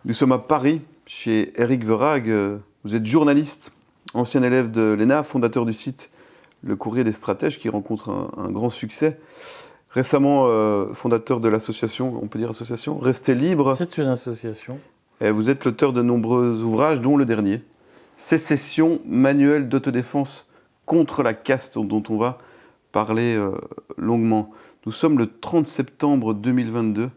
Nous sommes à Paris, chez Eric Verhaeghe. Vous êtes journaliste, ancien élève de l'ENA, fondateur du site Le Courrier des Stratèges, qui rencontre un grand succès. Récemment fondateur de l'association, on peut dire association, Restez Libre. C'est une association. Et vous êtes l'auteur de nombreux ouvrages, dont le dernier, Sécession, manuel d'autodéfense contre la caste, dont on va parler longuement. Nous sommes le 30 septembre 2022.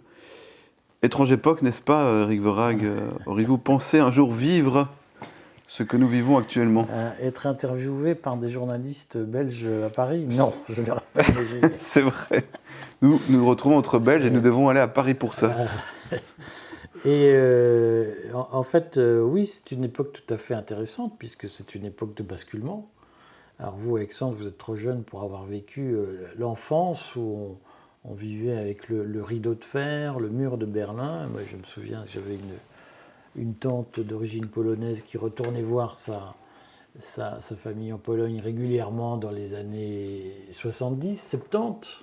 Étrange époque, n'est-ce pas, Eric Verhaeghe? Auriez-vous pensé un jour vivre ce que nous vivons actuellement? Être interviewé par des journalistes belges à Paris? Non, je ne l'aurais pas imaginé. C'est vrai. Nous nous retrouvons entre Belges et nous devons aller à Paris pour ça. Et en fait, oui, c'est une époque tout à fait intéressante, puisque c'est une époque de basculement. Alors vous, Alexandre, vous êtes trop jeune pour avoir vécu l'enfance où on vivait avec le rideau de fer, le mur de Berlin. Moi, je me souviens, j'avais une tante d'origine polonaise qui retournait voir sa famille en Pologne régulièrement dans les années 70, 70.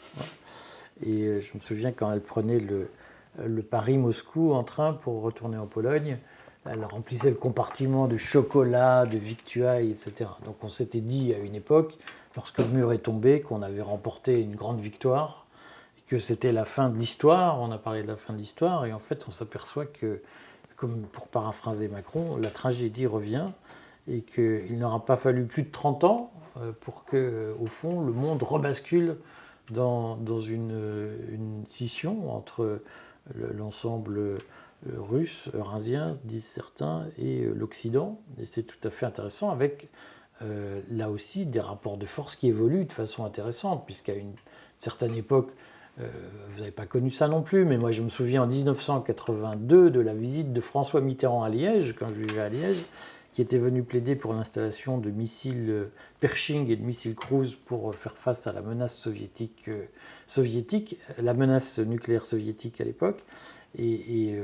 Et je me souviens quand elle prenait le Paris-Moscou en train pour retourner en Pologne, elle remplissait le compartiment de chocolat, de victuailles, etc. Donc on s'était dit à une époque, lorsque le mur est tombé, qu'on avait remporté une grande victoire, que c'était la fin de l'histoire. On a parlé de la fin de l'histoire, et en fait on s'aperçoit que, comme pour paraphraser Macron, la tragédie revient, et qu'il n'aura pas fallu plus de 30 ans pour que, au fond, le monde rebascule dans une scission entre l'ensemble russe, eurasien, disent certains, et l'Occident. Et c'est tout à fait intéressant, avec là aussi des rapports de force qui évoluent de façon intéressante, puisqu'à une certaine époque, vous n'avez pas connu ça non plus, mais moi je me souviens en 1982 de la visite de François Mitterrand à Liège, quand je vivais à Liège, qui était venu plaider pour l'installation de missiles Pershing et de missiles Cruise pour faire face à la menace soviétique, la menace nucléaire soviétique à l'époque. Et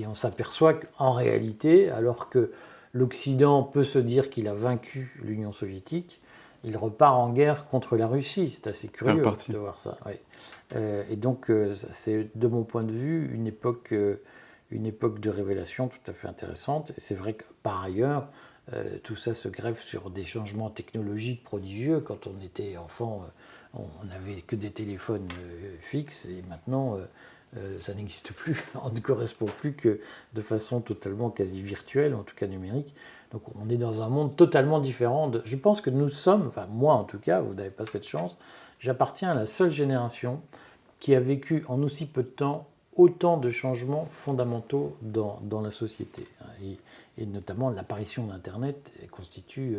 on s'aperçoit qu'en réalité, alors que l'Occident peut se dire qu'il a vaincu l'Union soviétique, il repart en guerre contre la Russie. C'est assez curieux de voir ça. Oui. Et donc, c'est de mon point de vue une époque de révélation tout à fait intéressante. Et c'est vrai que par ailleurs, tout ça se greffe sur des changements technologiques prodigieux. Quand on était enfant, on n'avait que des téléphones fixes, et maintenant, ça n'existe plus. On ne correspond plus que de façon totalement quasi virtuelle, en tout cas numérique. Donc on est dans un monde totalement différent. Je pense que nous sommes, enfin moi en tout cas, vous n'avez pas cette chance, j'appartiens à la seule génération qui a vécu en aussi peu de temps autant de changements fondamentaux dans la société. Et notamment l'apparition d'Internet constitue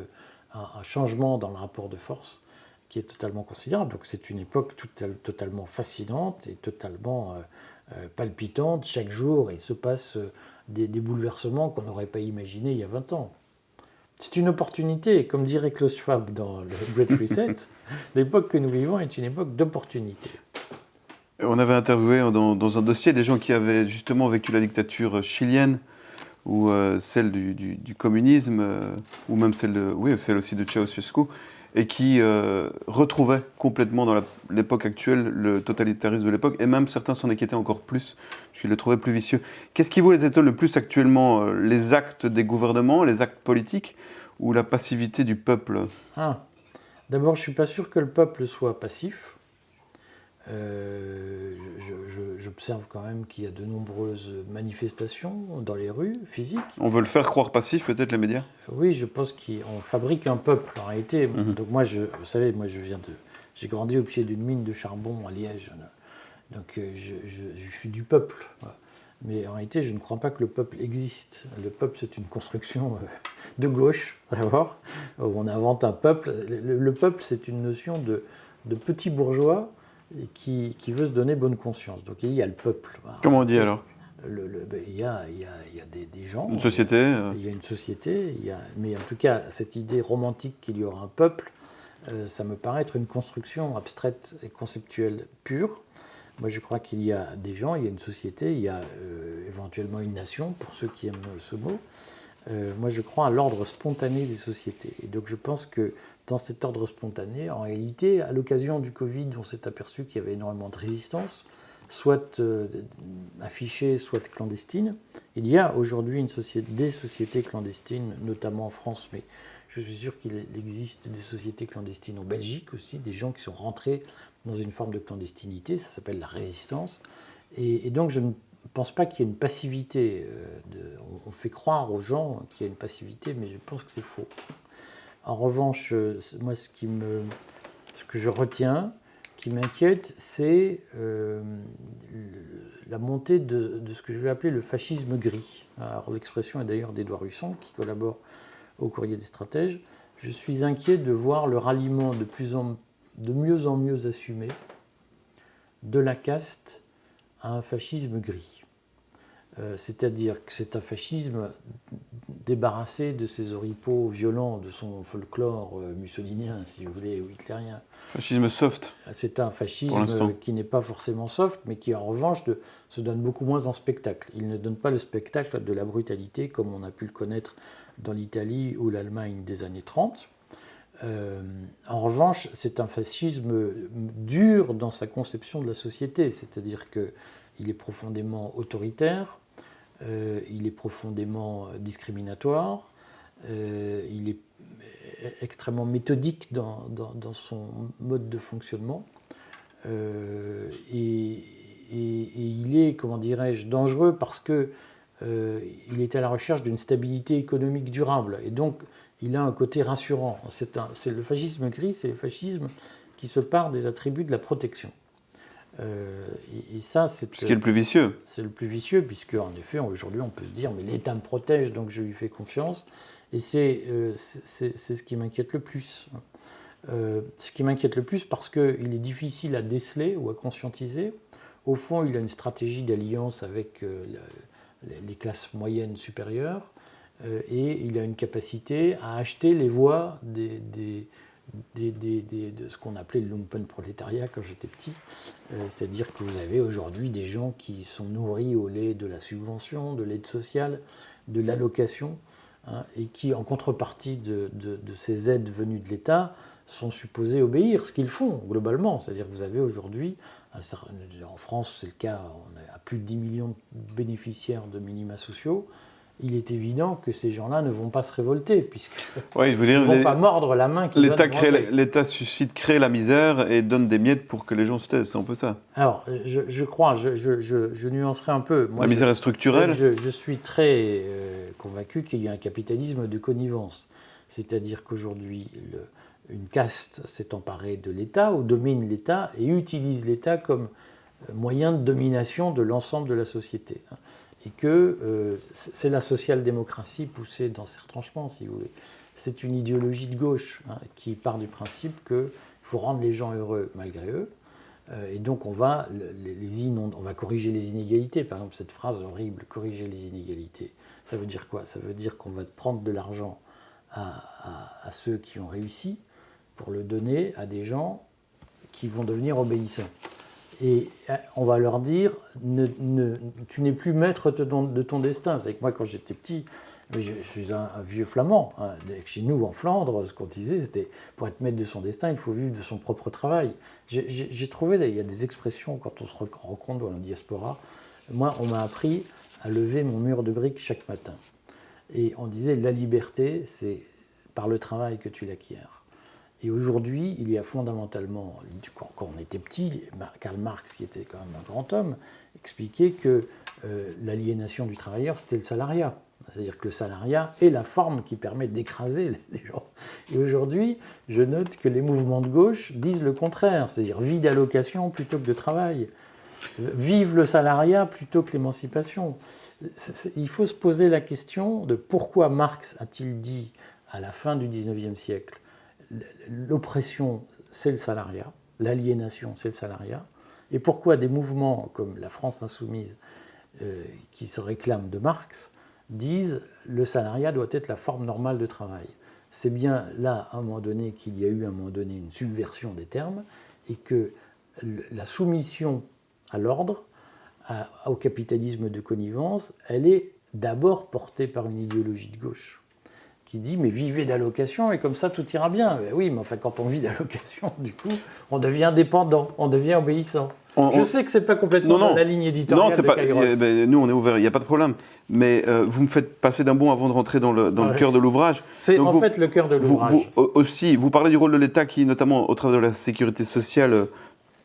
un changement dans le rapport de force qui est totalement considérable. Donc c'est une époque totalement fascinante et totalement palpitante. Chaque jour, il se passe des bouleversements qu'on n'aurait pas imaginés il y a 20 ans. C'est une opportunité, comme dirait Klaus Schwab dans le Great Reset, l'époque que nous vivons est une époque d'opportunité. On avait interviewé dans un dossier des gens qui avaient justement vécu la dictature chilienne, ou celle du communisme, ou même celle aussi de Ceausescu, et qui retrouvaient complètement dans l'époque actuelle le totalitarisme de l'époque, et même certains s'en inquiétaient encore plus, parce qu'ils le trouvaient plus vicieux. Qu'est-ce qui vous étonne le plus actuellement, les actes des gouvernements, les actes politiques, ou la passivité du peuple? D'abord, je ne suis pas sûr que le peuple soit passif. J'observe quand même qu'il y a de nombreuses manifestations dans les rues, physiques. On veut le faire croire passif, peut-être, les médias? Oui, je pense qu'on fabrique un peuple, en réalité. Donc moi, vous savez, j'ai grandi au pied d'une mine de charbon à Liège. Donc je suis du peuple. Mais en réalité, je ne crois pas que le peuple existe. Le peuple, c'est une construction de gauche, d'abord. On invente un peuple. Le peuple, c'est une notion de petit bourgeois qui veut se donner bonne conscience. Donc il y a le peuple. Comment on dit alors? Il y a des gens. Une société Il y a une société. Mais en tout cas, cette idée romantique qu'il y aura un peuple, ça me paraît être une construction abstraite et conceptuelle pure. Moi, je crois qu'il y a des gens, il y a une société, il y a éventuellement une nation, pour ceux qui aiment ce mot. Moi, je crois à l'ordre spontané des sociétés. Et donc, je pense que dans cet ordre spontané, en réalité, à l'occasion du Covid, on s'est aperçu qu'il y avait énormément de résistance soit affichées, soit clandestines. Il y a aujourd'hui des sociétés clandestines, notamment en France, mais je suis sûr qu'il existe des sociétés clandestines en Belgique aussi, des gens qui sont rentrés dans une forme de clandestinité, ça s'appelle la résistance. Et donc je ne pense pas qu'il y ait une passivité. On fait croire aux gens qu'il y a une passivité, mais je pense que c'est faux. En revanche, moi ce que je retiens, qui m'inquiète, c'est la montée de ce que je vais appeler le fascisme gris. Alors, l'expression est d'ailleurs d'Édouard Husson, qui collabore au Courrier des stratèges. Je suis inquiet de voir le ralliement de mieux en mieux assumé de la caste à un fascisme gris. C'est-à-dire que c'est un fascisme débarrassé de ses oripeaux violents, de son folklore mussolinien, si vous voulez, ou hitlérien. Fascisme soft. C'est un fascisme qui n'est pas forcément soft, mais qui en revanche se donne beaucoup moins en spectacle. Il ne donne pas le spectacle de la brutalité comme on a pu le connaître dans l'Italie ou l'Allemagne des années 30. En revanche, c'est un fascisme dur dans sa conception de la société, c'est-à-dire qu'il est profondément autoritaire, il est profondément discriminatoire, il est extrêmement méthodique dans son mode de fonctionnement, et il est, comment dirais-je, dangereux parce que il est à la recherche d'une stabilité économique durable, et donc il a un côté rassurant. C'est le fascisme gris, c'est le fascisme qui se part des attributs de la protection. Et ça, c'est ce qui est le plus vicieux. C'est le plus vicieux, puisque en effet, aujourd'hui, on peut se dire, mais l'État me protège, donc je lui fais confiance. Et c'est ce qui m'inquiète le plus. Ce qui m'inquiète le plus parce qu'il est difficile à déceler ou à conscientiser. Au fond, il a une stratégie d'alliance avec les classes moyennes supérieures, et il a une capacité à acheter les voix de ce qu'on appelait le lumpenprolétariat quand j'étais petit. C'est-à-dire que vous avez aujourd'hui des gens qui sont nourris au lait de la subvention, de l'aide sociale, de l'allocation, hein, et qui, en contrepartie de ces aides venues de l'État, sont supposés obéir, ce qu'ils font globalement. C'est-à-dire que vous avez aujourd'hui, en France c'est le cas, on a plus de 10 millions de bénéficiaires de minima sociaux. Il est évident que ces gens-là ne vont pas se révolter, puisqu'ils ne vont pas mordre la main qui donne à manger. L'État crée la misère et donne des miettes pour que les gens se taisent, c'est un peu ça. Alors, je crois, je nuancerai un peu. Moi, la misère est structurelle. Je suis très convaincu qu'il y a un capitalisme de connivence. C'est-à-dire qu'aujourd'hui, une caste s'est emparée de l'État, ou domine l'État, et utilise l'État comme moyen de domination de l'ensemble de la société. Et que c'est la social-démocratie poussée dans ses retranchements, si vous voulez. C'est une idéologie de gauche, hein, qui part du principe qu'il faut rendre les gens heureux malgré eux, et donc on va corriger les inégalités. Par exemple, cette phrase horrible, corriger les inégalités, ça veut dire quoi? Ça veut dire qu'on va prendre de l'argent à ceux qui ont réussi pour le donner à des gens qui vont devenir obéissants. Et on va leur dire, tu n'es plus maître de ton destin. Vous savez que moi, quand j'étais petit, je suis un vieux flamand. Hein. Chez nous, en Flandre, ce qu'on disait, c'était pour être maître de son destin, il faut vivre de son propre travail. J'ai trouvé, il y a des expressions quand on se rencontre dans la diaspora. Moi, on m'a appris à lever mon mur de briques chaque matin. Et on disait, la liberté, c'est par le travail que tu l'acquiers. Et aujourd'hui, il y a fondamentalement, quand on était petit, Karl Marx, qui était quand même un grand homme, expliquait que l'aliénation du travailleur, c'était le salariat. C'est-à-dire que le salariat est la forme qui permet d'écraser les gens. Et aujourd'hui, je note que les mouvements de gauche disent le contraire, c'est-à-dire vie d'allocation plutôt que de travail. Vive le salariat plutôt que l'émancipation. Il faut se poser la question de pourquoi Marx a-t-il dit à la fin du XIXe siècle l'oppression, c'est le salariat, l'aliénation, c'est le salariat, et pourquoi des mouvements comme la France insoumise, qui se réclament de Marx, disent le salariat doit être la forme normale de travail. C'est bien là, à un moment donné, qu'il y a eu à un moment donné une subversion des termes, et que la soumission à l'ordre, au capitalisme de connivence, elle est d'abord portée par une idéologie de gauche qui dit mais vivez d'allocation et comme ça tout ira bien. Ben oui, mais enfin quand on vit d'allocation, du coup, on devient dépendant, on devient obéissant. Je sais que ce n'est pas complètement dans la ligne éditoriale de Kairos. Nous, on est ouvert, il n'y a pas de problème. Mais vous me faites passer d'un bond avant de rentrer dans le cœur de l'ouvrage. C'est en fait le cœur de l'ouvrage. Vous parlez du rôle de l'État qui, notamment au travers de la sécurité sociale,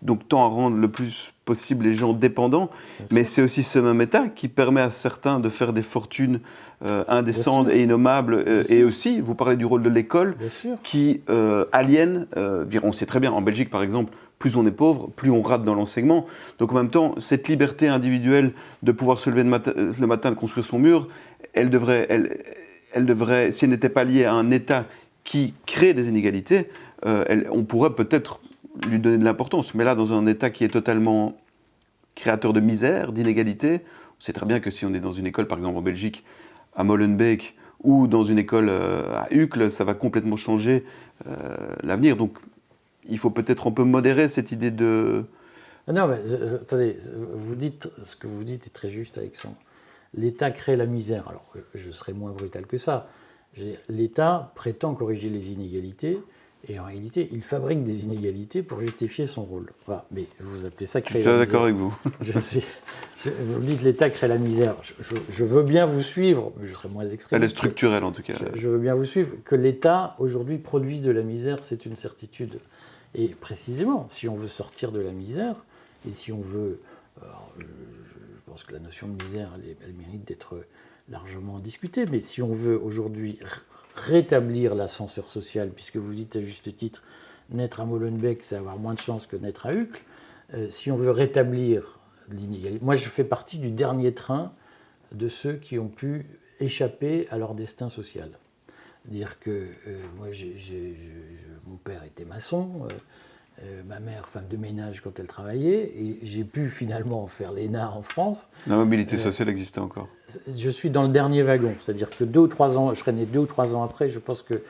donc tend à rendre le plus possible les gens dépendants. Mais c'est aussi ce même État qui permet à certains de faire des fortunes indécentes et innommables. Et aussi, vous parlez du rôle de l'école qui aliène, on sait très bien, en Belgique par exemple, plus on est pauvre, plus on rate dans l'enseignement. Donc en même temps, cette liberté individuelle de pouvoir se lever le matin, de construire son mur, elle devrait, si elle n'était pas liée à un État qui crée des inégalités, on pourrait peut-être lui donner de l'importance. Mais là, dans un État qui est totalement créateur de misère, d'inégalités, on sait très bien que si on est dans une école, par exemple en Belgique, à Molenbeek, ou dans une école à Uccle, ça va complètement changer l'avenir. Donc, il faut peut-être un peu modérer cette idée de... Non, mais attendez, ce que vous dites est très juste, Alexandre. L'État crée la misère. Alors, je serai moins brutal que ça. L'État prétend corriger les inégalités, et en réalité, il fabrique des inégalités pour justifier son rôle. Voilà. Mais vous appelez ça créer la misère. Je suis d'accord avec vous. Vous me dites l'État crée la misère. Je veux bien vous suivre, mais je serai moins extrême. Elle est structurelle, en tout cas. Je veux bien vous suivre. Que l'État, aujourd'hui, produise de la misère, c'est une certitude. Et précisément, si on veut sortir de la misère, et si on veut... je pense que la notion de misère, elle mérite d'être largement discutée, mais si on veut aujourd'hui rétablir l'ascenseur social, puisque vous dites à juste titre, naître à Molenbeek, c'est avoir moins de chances que naître à Uccle, si on veut rétablir l'inégalité... Moi, je fais partie du dernier train de ceux qui ont pu échapper à leur destin social. Dire que moi, mon père était maçon, ma mère femme de ménage quand elle travaillait, et j'ai pu finalement faire l'ENA en France. La mobilité sociale existait encore. Je suis dans le dernier wagon, c'est-à-dire que 2 ou 3 ans, je serais né 2 ou 3 ans après, je pense que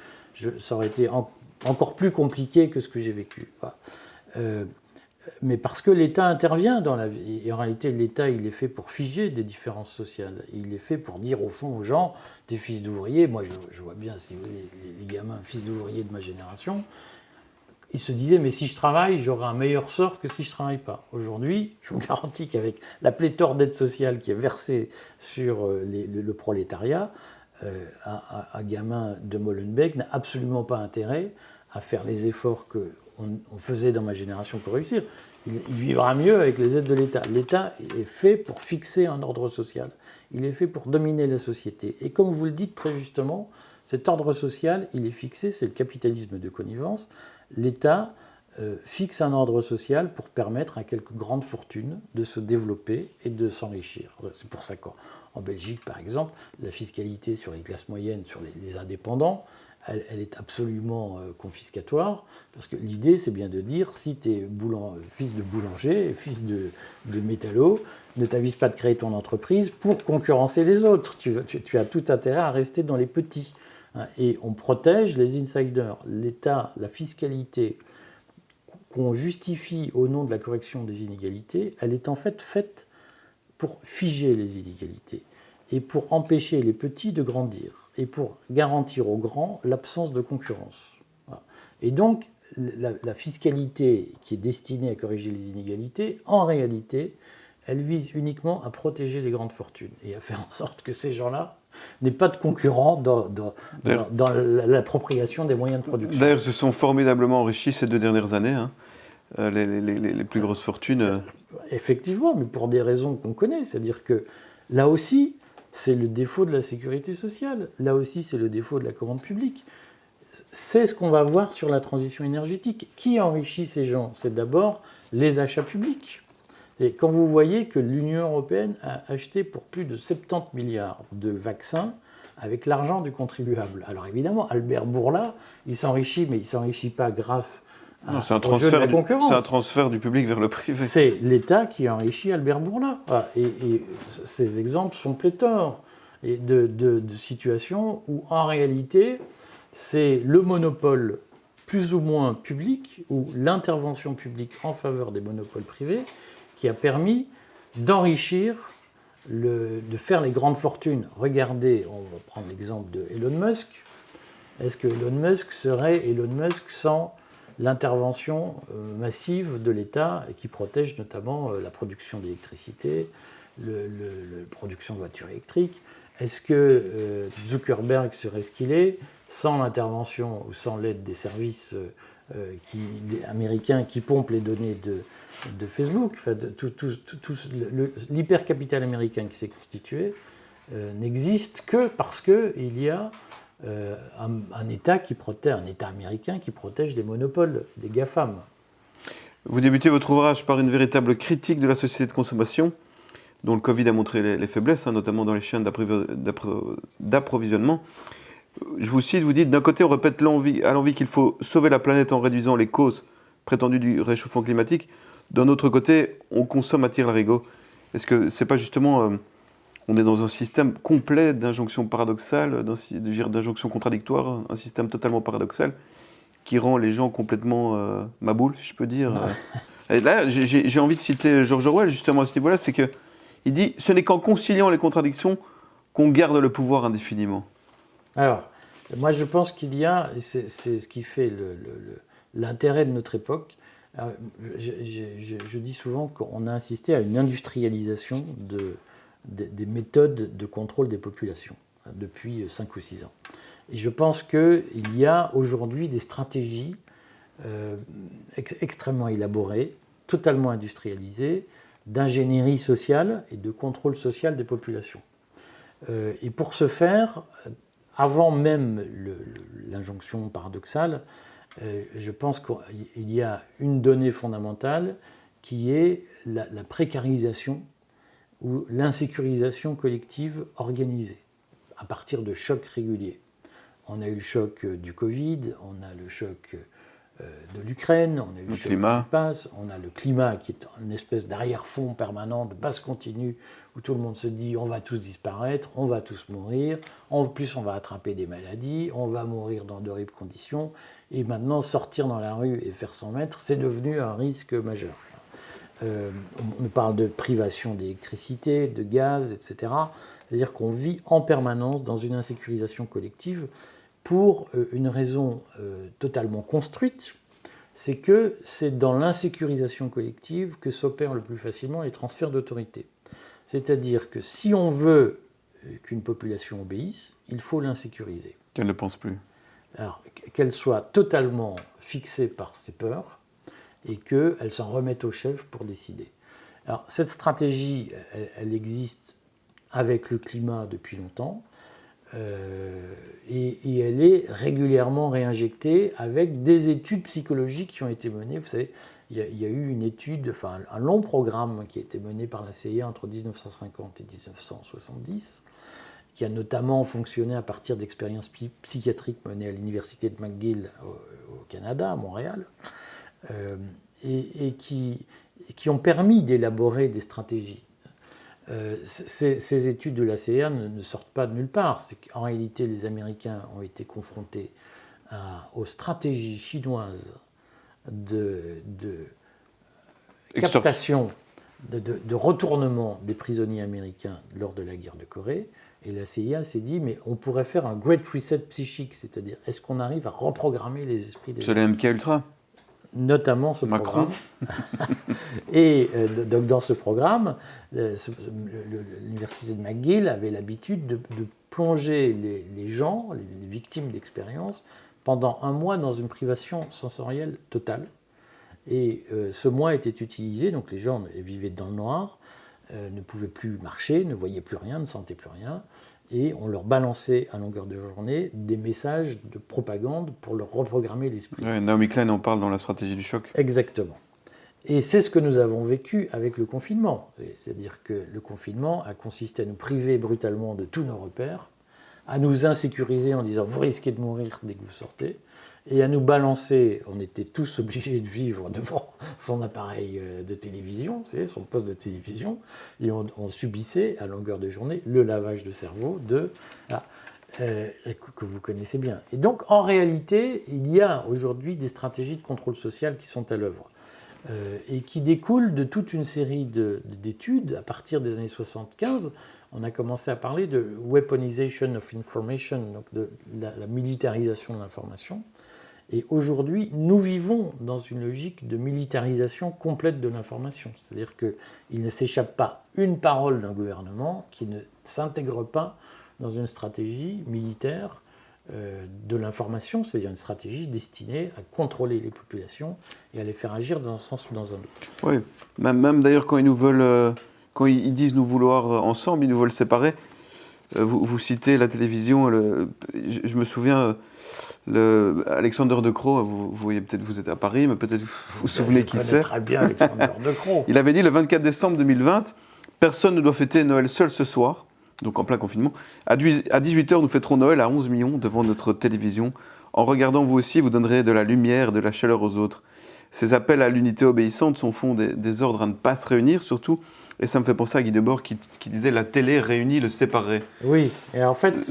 ça aurait été encore plus compliqué que ce que j'ai vécu. Voilà. Mais parce que l'État intervient dans la vie. Et en réalité, l'État, il est fait pour figer des différences sociales. Il est fait pour dire, au fond, aux gens, t'es fils d'ouvrier. Moi, je vois bien, si vous voulez, les gamins fils d'ouvriers de ma génération, ils se disaient, mais si je travaille, j'aurai un meilleur sort que si je ne travaille pas. Aujourd'hui, je vous garantis qu'avec la pléthore d'aides sociales qui est versée sur le prolétariat, un gamin de Molenbeek n'a absolument pas intérêt à faire les efforts qu'on faisait dans ma génération pour réussir. Il vivra mieux avec les aides de l'État. L'État est fait pour fixer un ordre social. Il est fait pour dominer la société. Et comme vous le dites très justement, cet ordre social, il est fixé, c'est le capitalisme de connivence. L'État fixe un ordre social pour permettre à quelques grandes fortunes de se développer et de s'enrichir. C'est pour ça qu'en Belgique, par exemple, la fiscalité sur les classes moyennes, sur les indépendants, elle est absolument confiscatoire, parce que l'idée, c'est bien de dire, si tu es fils de boulanger, fils de métallo, ne t'avise pas de créer ton entreprise pour concurrencer les autres. Tu as tout intérêt à rester dans les petits. Et on protège les insiders. L'État, la fiscalité qu'on justifie au nom de la correction des inégalités, elle est en fait faite pour figer les inégalités et pour empêcher les petits de grandir et pour garantir aux grands l'absence de concurrence. Voilà. Et donc, la fiscalité qui est destinée à corriger les inégalités, en réalité, elle vise uniquement à protéger les grandes fortunes et à faire en sorte que ces gens-là n'aient pas de concurrents dans l'appropriation des moyens de production. D'ailleurs, se sont formidablement enrichis ces 2 dernières années, hein. Les plus grosses fortunes. Effectivement, mais pour des raisons qu'on connaît. C'est-à-dire que là aussi, c'est le défaut de la sécurité sociale. Là aussi, c'est le défaut de la commande publique. C'est ce qu'on va voir sur la transition énergétique. Qui enrichit ces gens? C'est d'abord les achats publics. Et quand vous voyez que l'Union européenne a acheté pour plus de 70 milliards de vaccins avec l'argent du contribuable. Alors évidemment, Albert Bourla, il s'enrichit, mais il ne s'enrichit pas grâce au jeu de la concurrence. C'est un transfert du public vers le privé. C'est l'État qui enrichit Albert Bourla. Et ces exemples sont pléthores de situations où, en réalité, c'est le monopole plus ou moins public ou l'intervention publique en faveur des monopoles privés qui a permis d'enrichir, de faire les grandes fortunes. Regardez, on va prendre l'exemple de Elon Musk. Est-ce que Elon Musk serait Elon Musk sans l'intervention massive de l'État qui protège notamment la production d'électricité, la production de voitures électriques. Est-ce que Zuckerberg serait ce qu'il est sans l'intervention ou sans l'aide des services américains qui pompent les données de Facebook? Enfin, l'hypercapital américain qui s'est constitué n'existe que parce qu'il y a un État un État américain qui protège les monopoles des GAFAM. Vous débutez votre ouvrage par une véritable critique de la société de consommation, dont le Covid a montré les faiblesses, notamment dans les chaînes d'approvisionnement. Je vous cite, vous dites, d'un côté on répète à l'envi qu'il faut sauver la planète en réduisant les causes prétendues du réchauffement climatique. D'un autre côté, on consomme à tire-larigot. Est-ce que c'est pas justement... on est dans un système complet d'injonctions paradoxales, d'injonctions contradictoires, un système totalement paradoxal qui rend les gens complètement maboules, si je peux dire. Et là, j'ai envie de citer George Orwell, justement, à ce niveau-là, c'est qu'il dit « Ce n'est qu'en conciliant les contradictions qu'on garde le pouvoir indéfiniment ». Alors, moi je pense qu'il y a, c'est ce qui fait l'intérêt de notre époque. Alors, je dis souvent qu'on a assisté à une industrialisation des méthodes de contrôle des populations depuis 5 ou 6 ans. Et je pense qu'il y a aujourd'hui des stratégies extrêmement élaborées, totalement industrialisées, d'ingénierie sociale et de contrôle social des populations. Et pour ce faire, avant même l'injonction paradoxale, je pense qu'il y a une donnée fondamentale qui est la précarisation ou l'insécurisation collective organisée à partir de chocs réguliers. On a eu le choc du Covid, on a le choc de l'Ukraine, on a eu le choc climat. qui passe, on a le climat qui est une espèce d'arrière-fond permanent, de base continue, où tout le monde se dit on va tous disparaître, on va tous mourir, en plus on va attraper des maladies, on va mourir dans d'horribles conditions, et maintenant sortir dans la rue et faire 100 mètres, c'est devenu un risque majeur. On parle de privation d'électricité, de gaz, etc. C'est-à-dire qu'on vit en permanence dans une insécurisation collective pour une raison totalement construite, c'est que c'est dans l'insécurisation collective que s'opèrent le plus facilement les transferts d'autorité. C'est-à-dire que si on veut qu'une population obéisse, il faut l'insécuriser. Qu'elle ne pense plus. Alors, qu'elle soit totalement fixée par ses peurs et qu'elle s'en remette au chef pour décider. Alors, cette stratégie, elle existe avec le climat depuis longtemps. Et elle est régulièrement réinjectée avec des études psychologiques qui ont été menées. Vous savez, il y a eu une étude, enfin un long programme qui a été mené par la CIA entre 1950 et 1970, qui a notamment fonctionné à partir d'expériences psychiatriques menées à l'université de McGill au Canada, à Montréal, et qui ont permis d'élaborer des stratégies. Ces études de la CIA ne sortent pas de nulle part. C'est qu'en réalité, les Américains ont été confrontés aux stratégies chinoises de captation, de retournement des prisonniers américains lors de la guerre de Corée. Et la CIA s'est dit, mais on pourrait faire un Great Reset psychique, c'est-à-dire, est-ce qu'on arrive à reprogrammer les esprits des gens ? C'est le MK Ultra. Notamment ce Macron. programme. Et donc dans ce programme, l'université de McGill avait l'habitude de plonger les gens, les victimes d'expérience, pendant un mois dans une privation sensorielle totale. Et ce mois était utilisé, donc les gens vivaient dans le noir, ne pouvaient plus marcher, ne voyaient plus rien, ne sentaient plus rien. Et on leur balançait à longueur de journée des messages de propagande pour leur reprogrammer l'esprit. Ouais, Naomi Klein en parle dans la stratégie du choc. Exactement. Et c'est ce que nous avons vécu avec le confinement. C'est-à-dire que le confinement a consisté à nous priver brutalement de tous nos repères, à nous insécuriser en disant « vous risquez de mourir dès que vous sortez », et à nous balancer, on était tous obligés de vivre devant son appareil de télévision, vous savez, son poste de télévision, et on subissait à longueur de journée le lavage de cerveau que vous connaissez bien. Et donc, en réalité, il y a aujourd'hui des stratégies de contrôle social qui sont à l'œuvre et qui découlent de toute une série d'études. À partir des années 75, on a commencé à parler de weaponization of information, donc de la militarisation de l'information. Et aujourd'hui, nous vivons dans une logique de militarisation complète de l'information. C'est-à-dire qu'il ne s'échappe pas une parole d'un gouvernement qui ne s'intègre pas dans une stratégie militaire de l'information, c'est-à-dire une stratégie destinée à contrôler les populations et à les faire agir dans un sens ou dans un autre. Oui, même d'ailleurs quand ils nous veulent, quand ils disent nous vouloir ensemble, ils nous veulent séparer. Vous citez la télévision, je me souviens, Alexander De Croo, vous voyez peut-être, vous êtes à Paris, mais peut-être vous vous souvenez qui c'est. Je connais très bien Alexander De Croo. Il avait dit le 24 décembre 2020, personne ne doit fêter Noël seul ce soir, donc en plein confinement. À 18h, nous fêterons Noël à 11 millions devant notre télévision. En regardant vous aussi, vous donnerez de la lumière, de la chaleur aux autres. Ces appels à l'unité obéissante sont fond des ordres à ne pas se réunir, surtout, et ça me fait penser à Guy Debord qui disait « la télé réunie le séparerait ». Oui, et en fait,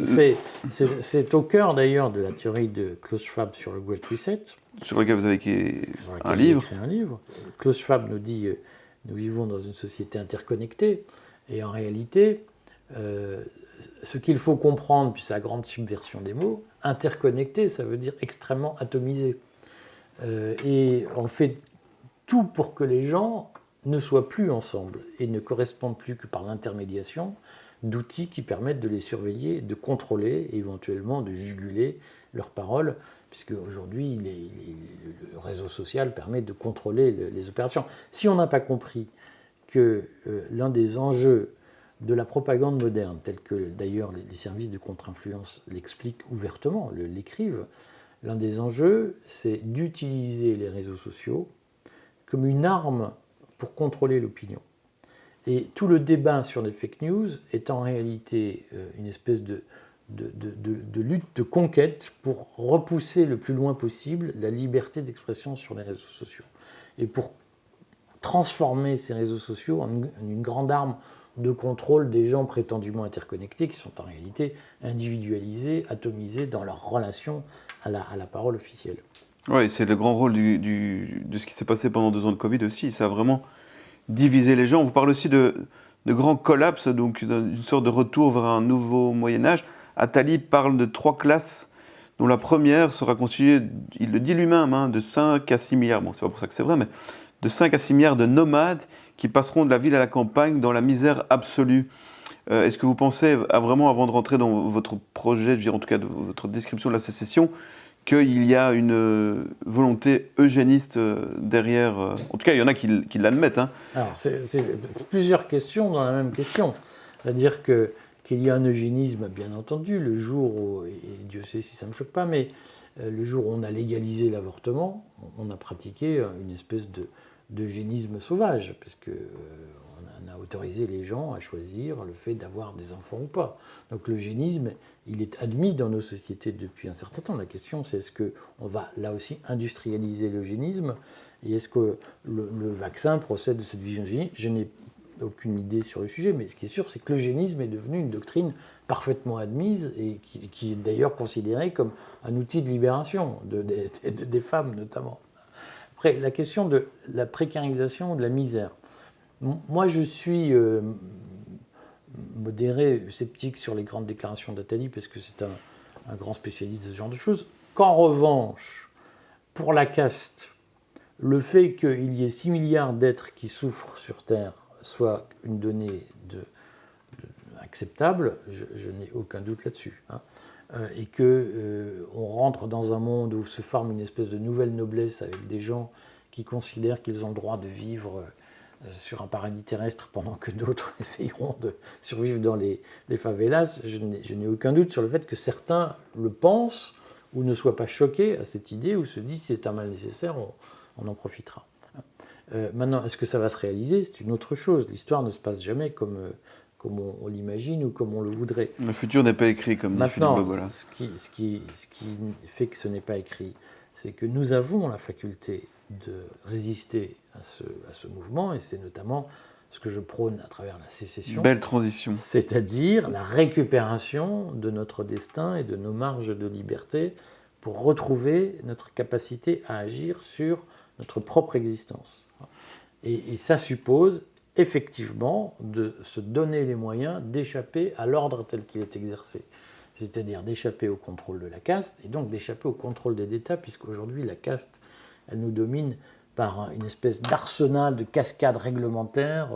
c'est au cœur d'ailleurs de la théorie de Klaus Schwab sur le Great Reset. Sur lequel vous avez écrit un J'ai livre. écrit un livre. Klaus Schwab nous dit nous vivons dans une société interconnectée, et en réalité, ce qu'il faut comprendre, puis c'est la grande subversion des mots, interconnecté, ça veut dire extrêmement atomisé. Et on fait tout pour que les gens ne soient plus ensemble et ne correspondent plus que par l'intermédiation d'outils qui permettent de les surveiller, de contrôler et éventuellement de juguler leurs paroles, puisque aujourd'hui le réseau social permet de contrôler les opérations. Si on n'a pas compris que l'un des enjeux de la propagande moderne, tel que d'ailleurs les services de contre-influence l'expliquent ouvertement, l'écrivent, l'un des enjeux, c'est d'utiliser les réseaux sociaux comme une arme pour contrôler l'opinion. Et tout le débat sur les fake news est en réalité une espèce de lutte, de conquête pour repousser le plus loin possible la liberté d'expression sur les réseaux sociaux. Et pour transformer ces réseaux sociaux en une grande arme de contrôle des gens prétendument interconnectés qui sont en réalité individualisés, atomisés dans leur relation à la parole officielle. Oui, c'est le grand rôle de ce qui s'est passé pendant 2 ans de Covid aussi. Ça a vraiment divisé les gens. On vous parle aussi de grands collapses, donc d'une sorte de retour vers un nouveau Moyen-Âge. Attali parle de 3 classes, dont la première sera constituée, il le dit lui-même, de 5 à 6 milliards. Bon, c'est pas pour ça que c'est vrai, mais de 5 à 6 milliards de nomades qui passeront de la ville à la campagne dans la misère absolue. Est-ce que vous pensez, vraiment, avant de rentrer dans votre projet, je veux dire, en tout cas de votre description de la sécession, qu'il y a une volonté eugéniste derrière. En tout cas, il y en a qui l'admettent. Hein. Alors, c'est plusieurs questions dans la même question. C'est-à-dire qu'il y a un eugénisme, bien entendu, le jour où, et Dieu sait si ça ne me choque pas, mais le jour où on a légalisé l'avortement, on a pratiqué une espèce d'eugénisme sauvage, parce qu'on a autorisé les gens à choisir le fait d'avoir des enfants ou pas. Donc l'eugénisme, il est admis dans nos sociétés depuis un certain temps. La question, c'est est-ce qu'on va là aussi industrialiser l'eugénisme et est-ce que le vaccin procède de cette vision eugénique ? Je n'ai aucune idée sur le sujet, mais ce qui est sûr, c'est que l'eugénisme est devenu une doctrine parfaitement admise et qui est d'ailleurs considérée comme un outil de libération des femmes notamment. Après, la question de la précarisation de la misère. Moi, je suis modéré, sceptique sur les grandes déclarations d'Attali, parce que c'est un grand spécialiste de ce genre de choses. Qu'en revanche, pour la caste, le fait qu'il y ait 6 milliards d'êtres qui souffrent sur Terre soit une donnée acceptable, je n'ai aucun doute là-dessus. Hein. Et qu'on rentre dans un monde où se forme une espèce de nouvelle noblesse avec des gens qui considèrent qu'ils ont le droit de vivre sur un paradis terrestre pendant que d'autres essayeront de survivre dans les favelas, je n'ai aucun doute sur le fait que certains le pensent ou ne soient pas choqués à cette idée ou se disent c'est un mal nécessaire, on en profitera. Maintenant, est-ce que ça va se réaliser ? C'est une autre chose. L'histoire ne se passe jamais comme on l'imagine ou comme on le voudrait. Le futur n'est pas écrit, comme dit Philippe Bogola. Ce qui fait que ce n'est pas écrit, c'est que nous avons la faculté de résister à ce mouvement, et c'est notamment ce que je prône à travers la sécession. Belle transition. C'est-à-dire la récupération de notre destin et de nos marges de liberté pour retrouver notre capacité à agir sur notre propre existence. Et ça suppose effectivement de se donner les moyens d'échapper à l'ordre tel qu'il est exercé. c'est-à-dire d'échapper au contrôle de la caste, et donc d'échapper au contrôle de l'État, puisqu'aujourd'hui la caste, elle nous domine par une espèce d'arsenal de cascades réglementaires,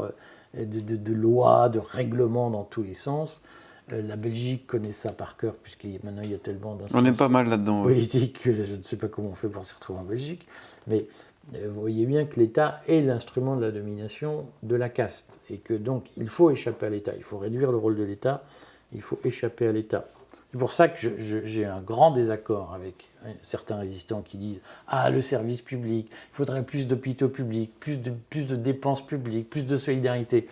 de lois, de règlements dans tous les sens. La Belgique connaît ça par cœur, puisque maintenant il y a tellement On est pas mal là-dedans. Ouais. politiques que je ne sais pas comment on fait pour s'y retrouver en Belgique. Mais vous voyez bien que l'État est l'instrument de la domination de la caste, et que donc il faut échapper à l'État, il faut réduire le rôle de l'État, il faut échapper à l'État. C'est pour ça que j'ai un grand désaccord avec certains résistants qui disent « Ah, le service public, il faudrait plus d'hôpitaux publics, plus de dépenses publiques, plus de solidarité ».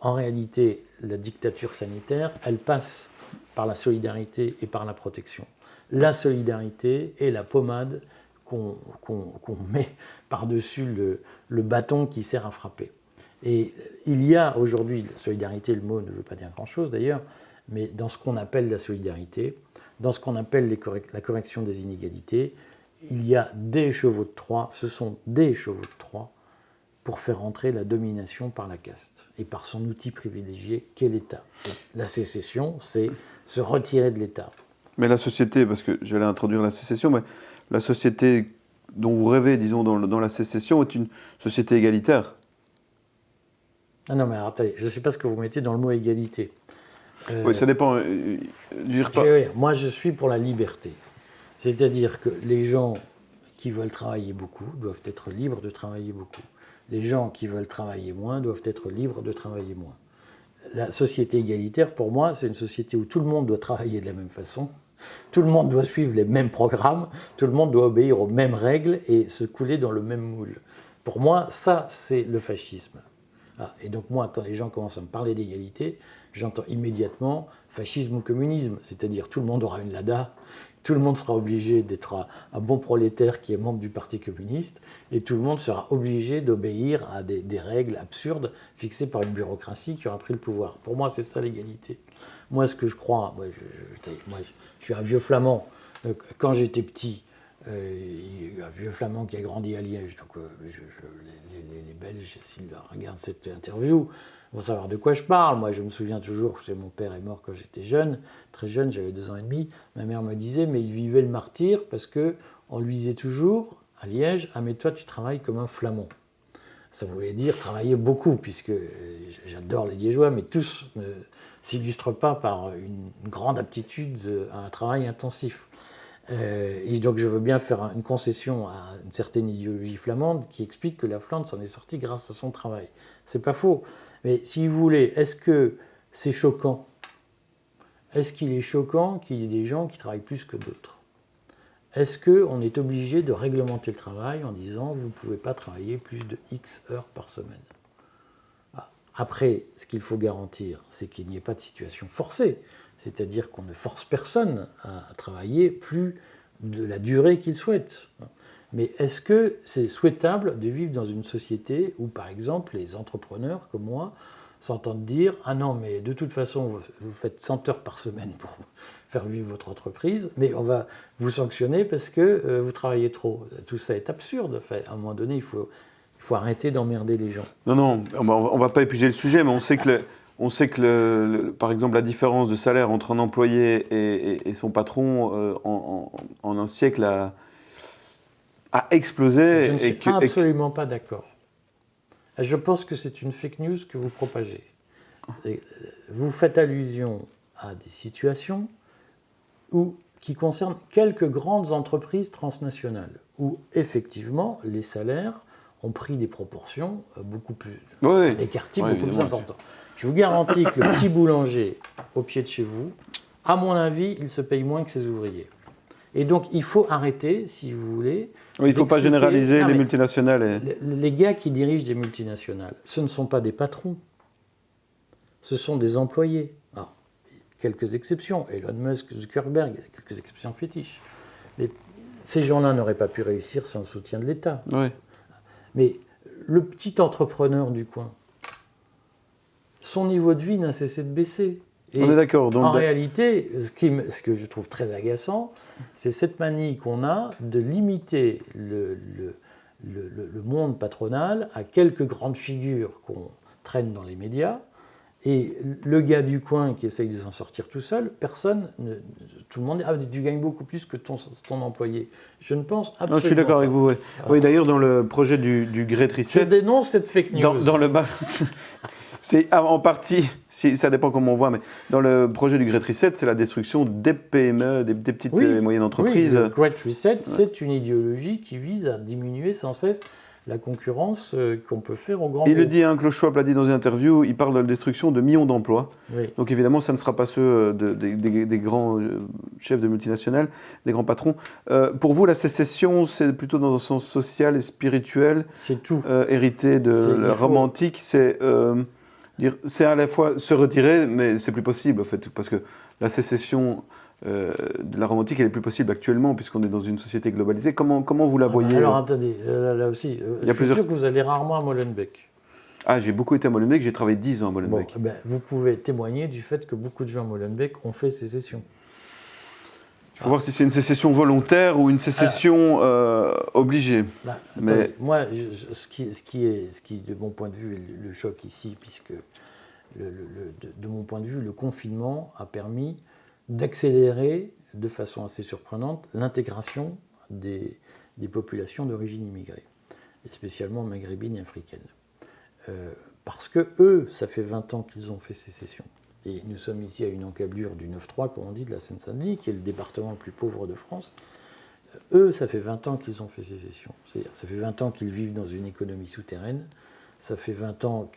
En réalité, la dictature sanitaire, elle passe par la solidarité et par la protection. La solidarité est la pommade qu'on met par-dessus le bâton qui sert à frapper. Et il y a aujourd'hui, la solidarité, le mot ne veut pas dire grand-chose d'ailleurs, mais dans ce qu'on appelle la solidarité, dans ce qu'on appelle la correction des inégalités, il y a des chevaux de Troie, ce sont des chevaux de Troie pour faire entrer la domination par la caste et par son outil privilégié qu'est l'État. La sécession, c'est se retirer de l'État. Mais la société, parce que j'allais introduire la sécession, mais la société dont vous rêvez, disons, dans la sécession est une société égalitaire. Ah non, mais attendez, je ne sais pas ce que vous mettez dans le mot égalité. Oui, ça dépend. Moi, je suis pour la liberté. C'est-à-dire que les gens qui veulent travailler beaucoup doivent être libres de travailler beaucoup. Les gens qui veulent travailler moins doivent être libres de travailler moins. La société égalitaire, pour moi, c'est une société où tout le monde doit travailler de la même façon, tout le monde doit suivre les mêmes programmes, tout le monde doit obéir aux mêmes règles et se couler dans le même moule. Pour moi, ça, c'est le fascisme. Ah, et donc moi, quand les gens commencent à me parler d'égalité, j'entends immédiatement fascisme ou communisme, c'est-à-dire tout le monde aura une Lada, tout le monde sera obligé d'être un bon prolétaire qui est membre du Parti communiste, et tout le monde sera obligé d'obéir à des règles absurdes fixées par une bureaucratie qui aura pris le pouvoir. Pour moi, c'est ça l'égalité. Moi, ce que je crois, moi, je suis un vieux flamand. Quand j'étais petit, il y a un vieux flamand qui a grandi à Liège, donc les Belges, s'ils regardent cette interview, vont savoir de quoi je parle. Moi, je me souviens toujours, parce que mon père est mort quand j'étais jeune, très jeune, j'avais 2 ans et demi. Ma mère me disait, mais il vivait le martyre parce qu'on lui disait toujours, à Liège, « Ah, mais toi, tu travailles comme un flamand ». Ça voulait dire travailler beaucoup, puisque j'adore les Liégeois, mais tous ne s'illustrent pas par une grande aptitude à un travail intensif. Et donc je veux bien faire une concession à une certaine idéologie flamande qui explique que la Flandre s'en est sortie grâce à son travail. C'est pas faux. Mais si vous voulez, est-ce que c'est choquant ? Est-ce qu'il est choquant qu'il y ait des gens qui travaillent plus que d'autres ? Est-ce qu'on est obligé de réglementer le travail en disant vous ne pouvez pas travailler plus de X heures par semaine ? Après, ce qu'il faut garantir, c'est qu'il n'y ait pas de situation forcée, c'est-à-dire qu'on ne force personne à travailler plus de la durée qu'il souhaite. Mais est-ce que c'est souhaitable de vivre dans une société où, par exemple, les entrepreneurs comme moi s'entendent dire « Ah non, mais de toute façon, vous faites 100 heures par semaine pour faire vivre votre entreprise, mais on va vous sanctionner parce que vous travaillez trop ». Tout ça est absurde. Enfin, à un moment donné, il faut arrêter d'emmerder les gens. Non, on ne va pas épuiser le sujet, mais on sait que, par exemple, la différence de salaire entre un employé et son patron en un siècle a explosé. Je ne suis absolument pas d'accord. Je pense que c'est une fake news que vous propagez. Vous faites allusion à des situations qui concernent quelques grandes entreprises transnationales, où effectivement les salaires ont pris des proportions beaucoup plus écartées, beaucoup plus importantes. Je vous garantis que le petit boulanger au pied de chez vous, à mon avis, il se paye moins que ses ouvriers. Et donc, il faut arrêter, si vous voulez... Oui, il ne faut pas généraliser les multinationales. Les gars qui dirigent des multinationales, ce ne sont pas des patrons. Ce sont des employés. Alors, quelques exceptions. Elon Musk, Zuckerberg, quelques exceptions fétiches. Mais ces gens-là n'auraient pas pu réussir sans le soutien de l'État. Oui. Mais le petit entrepreneur du coin, son niveau de vie n'a cessé de baisser. Et on est d'accord. Donc, en réalité, ce que je trouve très agaçant, c'est cette manie qu'on a de limiter le monde patronal à quelques grandes figures qu'on traîne dans les médias Et le gars du coin qui essaye de s'en sortir tout seul, tout le monde dit « Ah, tu gagnes beaucoup plus que ton employé ». Je ne pense absolument Non, je suis d'accord avec vous. Oui, oui, d'ailleurs, dans le projet du Great Je Reset, dénonce cette fake news. dans le bas, c'est en partie, ça dépend comment on voit, mais dans le projet du Great Reset, c'est la destruction des PME, des petites et moyennes entreprises. Oui, le Great Reset, c'est une idéologie qui vise à diminuer sans cesse la concurrence qu'on peut faire aux grands Il le groupes. dit, hein, Klaus Schwab l'a dit dans une interview, il parle de la destruction de millions d'emplois. Oui. Donc évidemment, ça ne sera pas ceux des grands chefs de multinationales, des grands patrons. Pour vous, la sécession, c'est plutôt dans un sens social et spirituel, C'est tout. hérité de la romantique. C'est à la fois se retirer, mais c'est plus possible en fait, parce que la sécession de la romantique, elle est plus possible actuellement, puisqu'on est dans une société globalisée. Comment vous la voyez Alors attendez, là aussi, je suis sûr que vous allez rarement à Molenbeek. Ah, j'ai beaucoup été à Molenbeek, j'ai travaillé 10 ans à Molenbeek. Bon, vous pouvez témoigner du fait que beaucoup de gens à Molenbeek ont fait sécession. Il faut voir si c'est une sécession volontaire ou une sécession obligée. Là, Mais attendez, moi, ce qui, de mon point de vue, est le choc ici, puisque de mon point de vue, le confinement a permis d'accélérer de façon assez surprenante l'intégration des populations d'origine immigrée, et spécialement maghrébines et africaines. Parce que eux, ça fait 20 ans qu'ils ont fait sécession. Et nous sommes ici à une encablure du 9-3, comme on dit, de la Seine-Saint-Denis, qui est le département le plus pauvre de France. Eux, ça fait 20 ans qu'ils ont fait sécession. C'est-à-dire, ça fait 20 ans qu'ils vivent dans une économie souterraine. Ça fait 20 ans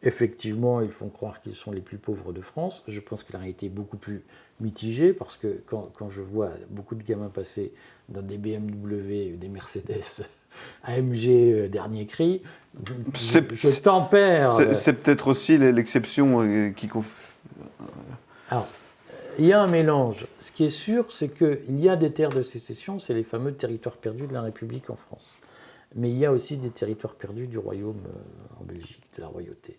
qu'effectivement, ils font croire qu'ils sont les plus pauvres de France. Je pense que la réalité est beaucoup plus mitigée, parce que quand je vois beaucoup de gamins passer dans des BMW, des Mercedes, AMG dernier cri, je tempère. C'est peut-être aussi l'exception qui... Alors, il y a un mélange. Ce qui est sûr, c'est qu'il y a des terres de sécession, c'est les fameux territoires perdus de la République en France. Mais il y a aussi des territoires perdus du royaume en Belgique, de la royauté.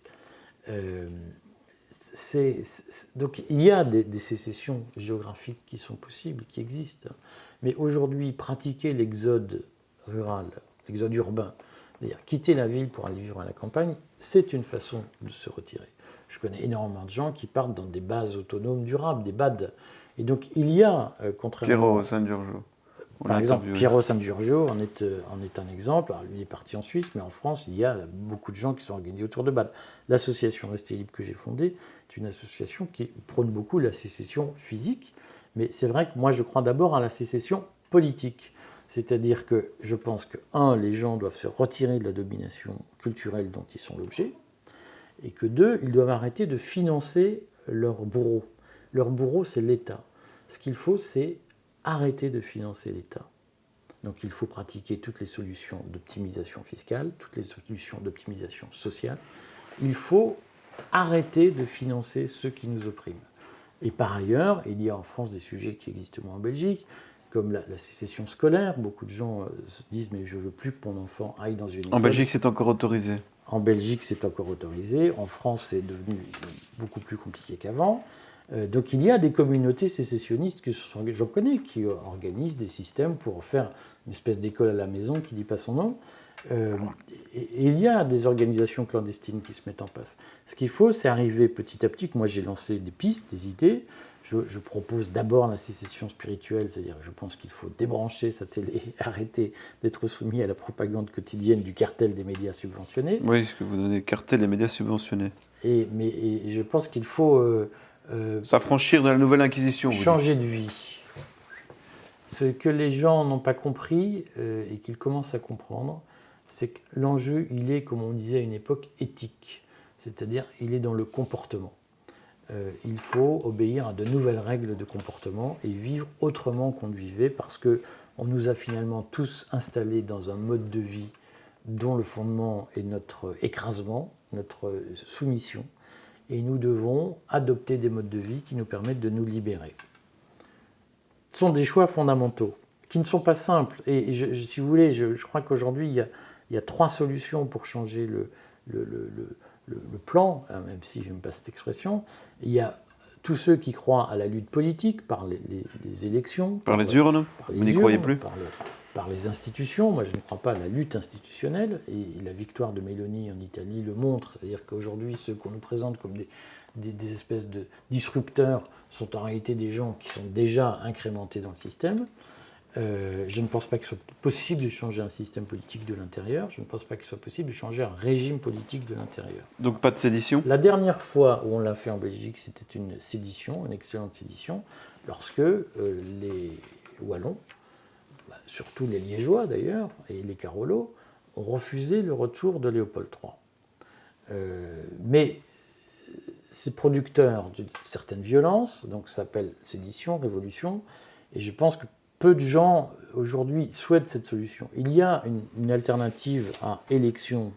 Donc il y a des sécessions géographiques qui sont possibles, qui existent. Mais aujourd'hui, pratiquer l'exode rural, l'exode urbain, c'est-à-dire quitter la ville pour aller vivre à la campagne, c'est une façon de se retirer. Je connais énormément de gens qui partent dans des bases autonomes durables, des BAD. Et donc il y a, contrairement... Piero San Giorgio. Par exemple, Piero San Giorgio en est un exemple. Alors, lui, il est parti en Suisse, mais en France, il y a beaucoup de gens qui sont organisés autour de BAD. L'association Restez Libre que j'ai fondée est une association qui prône beaucoup la sécession physique, mais c'est vrai que moi, je crois d'abord à la sécession politique. C'est-à-dire que je pense que, les gens doivent se retirer de la domination culturelle dont ils sont l'objet, et que 2, ils doivent arrêter de financer leur bourreau. Leur bourreau, c'est l'État. Ce qu'il faut, c'est arrêter de financer l'État. Donc il faut pratiquer toutes les solutions d'optimisation fiscale, toutes les solutions d'optimisation sociale. Il faut arrêter de financer ceux qui nous oppriment. Et par ailleurs, il y a en France des sujets qui existent moins en Belgique, comme la sécession scolaire. Beaucoup de gens se disent « mais je ne veux plus que mon enfant aille dans une école ». En Belgique, c'est encore autorisé. En Belgique, c'est encore autorisé. En France, c'est devenu beaucoup plus compliqué qu'avant. Donc il y a des communautés sécessionnistes, j'en connais, qui organisent des systèmes pour faire une espèce d'école à la maison qui ne dit pas son nom. Et il y a des organisations clandestines qui se mettent en place. Ce qu'il faut, c'est arriver petit à petit. Moi, j'ai lancé des pistes, des idées. Je propose d'abord la sécession spirituelle, c'est-à-dire je pense qu'il faut débrancher sa télé, arrêter d'être soumis à la propagande quotidienne du cartel des médias subventionnés. Oui, ce que vous donnez, cartel des médias subventionnés. Et je pense qu'il faut... s'affranchir de la nouvelle inquisition. Changer de vie. Ce que les gens n'ont pas compris et qu'ils commencent à comprendre, c'est que l'enjeu, il est, comme on disait à une époque, éthique. C'est-à-dire, il est dans le comportement. Il faut obéir à de nouvelles règles de comportement et vivre autrement qu'on ne vivait, parce qu'on nous a finalement tous installés dans un mode de vie dont le fondement est notre écrasement, notre soumission. Et nous devons adopter des modes de vie qui nous permettent de nous libérer. Ce sont des choix fondamentaux, qui ne sont pas simples. Et si vous voulez, je crois qu'aujourd'hui, il y a 3 solutions pour changer le plan, même si je n'aime pas cette expression. Il y a tous ceux qui croient à la lutte politique, par les élections. Par les urnes, vous n'y croyez plus. Par les institutions. Moi, je ne crois pas à la lutte institutionnelle. Et la victoire de Meloni en Italie le montre. C'est-à-dire qu'aujourd'hui, ceux qu'on nous présente comme des espèces de disrupteurs sont en réalité des gens qui sont déjà incrémentés dans le système. Je ne pense pas qu'il soit possible de changer un système politique de l'intérieur. Je ne pense pas qu'il soit possible de changer un régime politique de l'intérieur. Donc pas de sédition? La dernière fois où on l'a fait en Belgique, c'était une sédition, une excellente sédition, lorsque les Wallons, surtout les Liégeois d'ailleurs, et les Carolos, ont refusé le retour de Léopold III. Mais c'est producteur d'une certaine violence, donc ça s'appelle sédition, révolution, et je pense que peu de gens aujourd'hui souhaitent cette solution. Il y a une alternative à élection,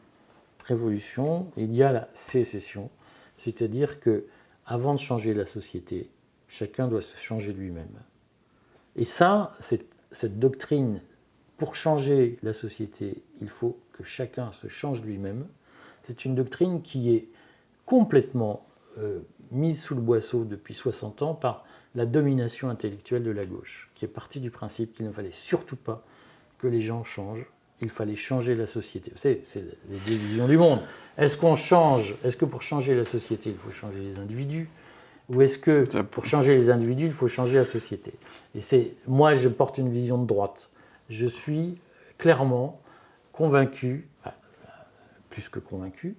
révolution, il y a la sécession, c'est-à-dire que avant de changer la société, chacun doit se changer lui-même. Et ça, cette doctrine, pour changer la société, il faut que chacun se change lui-même. C'est une doctrine qui est complètement mise sous le boisseau depuis 60 ans par la domination intellectuelle de la gauche, qui est partie du principe qu'il ne fallait surtout pas que les gens changent, il fallait changer la société. C'est les divisions du monde. Est-ce que pour changer la société, il faut changer les individus? Ou est-ce que pour changer les individus, il faut changer la société? Et moi, je porte une vision de droite. Je suis clairement convaincu, plus que convaincu,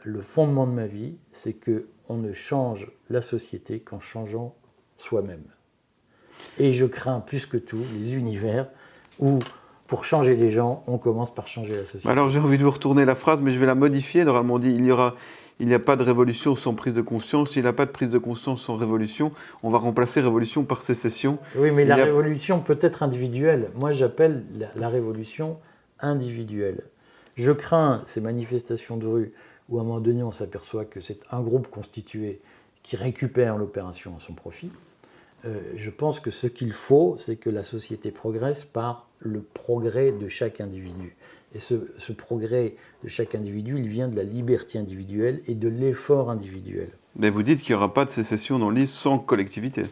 le fondement de ma vie, c'est qu'on ne change la société qu'en changeant soi-même. Et je crains plus que tout les univers où, pour changer les gens, on commence par changer la société. Alors j'ai envie de vous retourner la phrase, mais je vais la modifier. Normalement, on dit il n'y a pas de révolution sans prise de conscience. Il n'y a pas de prise de conscience sans révolution. On va remplacer révolution par sécession. Oui, mais la révolution peut être individuelle. Moi, j'appelle la révolution individuelle. Je crains ces manifestations de rue où, à un moment donné, on s'aperçoit que c'est un groupe constitué qui récupère l'opération à son profit. Je pense que ce qu'il faut, c'est que la société progresse par le progrès de chaque individu. Et ce progrès de chaque individu, il vient de la liberté individuelle et de l'effort individuel. Mais vous dites qu'il n'y aura pas de sécession dans le livre sans collectivité.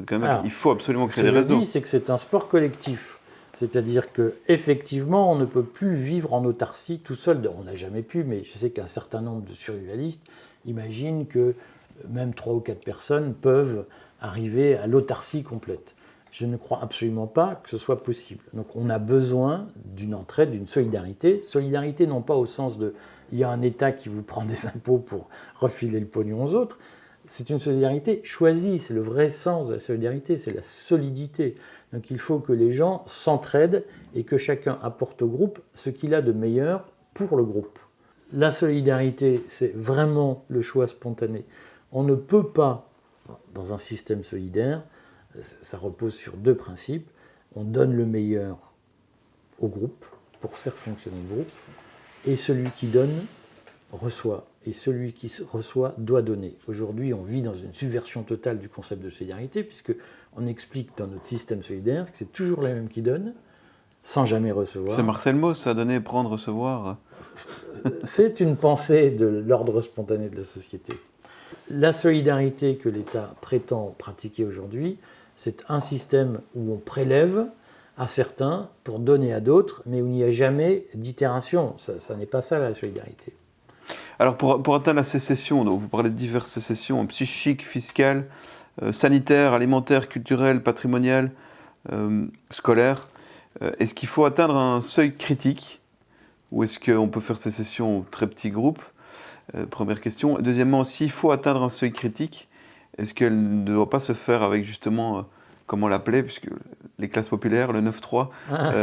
Alors, il faut absolument créer des réseaux. Ce que je dis, c'est que c'est un sport collectif. C'est-à-dire qu'effectivement, on ne peut plus vivre en autarcie tout seul. On n'a jamais pu, mais je sais qu'un certain nombre de survivalistes imaginent que même 3 ou 4 personnes peuvent arriver à l'autarcie complète. Je ne crois absolument pas que ce soit possible. Donc on a besoin d'une entraide, d'une solidarité. Solidarité non pas au sens de « il y a un État qui vous prend des impôts pour refiler le pognon aux autres ». C'est une solidarité choisie, c'est le vrai sens de la solidarité, c'est la solidité. Donc il faut que les gens s'entraident et que chacun apporte au groupe ce qu'il a de meilleur pour le groupe. La solidarité, c'est vraiment le choix spontané. On ne peut pas, dans un système solidaire, ça repose sur 2 principes. On donne le meilleur au groupe pour faire fonctionner le groupe, et celui qui donne reçoit, et celui qui reçoit doit donner. Aujourd'hui, on vit dans une subversion totale du concept de solidarité, puisqu'on explique dans notre système solidaire que c'est toujours les mêmes qui donnent, sans jamais recevoir. C'est Marcel Mauss, ça a donné prendre, recevoir. C'est une pensée de l'ordre spontané de la société. La solidarité que l'État prétend pratiquer aujourd'hui, c'est un système où on prélève à certains pour donner à d'autres, mais où il n'y a jamais d'itération. Ça n'est pas ça la solidarité. Alors pour atteindre la sécession, donc vous parlez de diverses sécessions, psychiques, fiscales, sanitaires, alimentaires, culturelles, patrimoniales, scolaires, est-ce qu'il faut atteindre un seuil critique ou est-ce qu'on peut faire sécession en très petits groupes? Première question. Deuxièmement, s'il faut atteindre un seuil critique, est-ce qu'elle ne doit pas se faire avec justement, comment l'appeler, puisque les classes populaires, le 9-3,